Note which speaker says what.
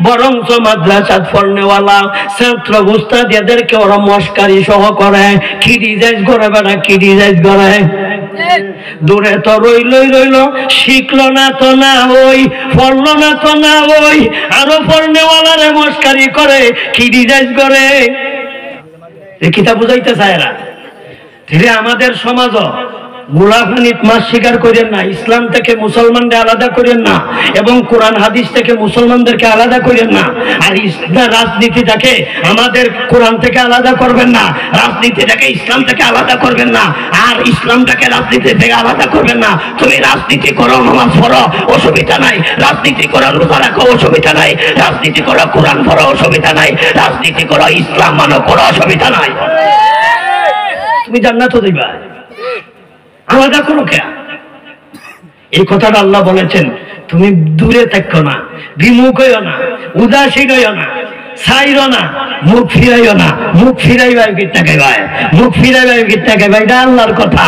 Speaker 1: বরঞ্চ মাদ্রাসাত পড়নেওয়ালা ছাত্র উস্তাদ এদেরকে ওরা মস্কারি সহ করে। কি ডিজাইন করে বেড়া, কি ডিজাইন করে? দূরে তো রইল, শিখলো না তো না ওই, পড়লো না তো না ওই, আরো পড়নেওয়ালারে মস্কারি করে, কি ডিজাইন করে? কিতা বুঝাইতে চায় এরা। আমাদের সমাজ গোলাপানিত মাছ স্বীকার করেন না, ইসলাম থেকে মুসলমানদের আলাদা করেন না, এবং কোরআন হাদিস থেকে মুসলমানদেরকে আলাদা করেন না। আর রাজনীতিটাকে আমাদের কোরআন থেকে আলাদা করবেন না, রাজনীতিটাকে ইসলাম থেকে আলাদা করবেন না, আর ইসলামটাকে রাজনীতি থেকে আলাদা করবেন না। তুমি রাজনীতি করো, নামাজ পড়ো, অসুবিধা নাই। রাজনীতি করো, রোজা রাখো, অসুবিধা নাই। রাজনীতি করো, কোরআন পড়ো, অসুবিধা নাই। রাজনীতি করো, ইসলাম মানো, করো, অসুবিধা নাই। তুমি জান্নাত দিবা, আলাদা করো কে? এই কথাটা আল্লাহ বলেছেন। তুমি দূরে থাকো না, বিমুখ হইও না, উদাসীন হইও না, ছাইরো না, মুখ ফিরাইও না। মুখ ফিরাইবা গীতটা গাইবাই, মুখ ফিরাইবা গীতটা গাইবা, এটা আল্লাহর কথা।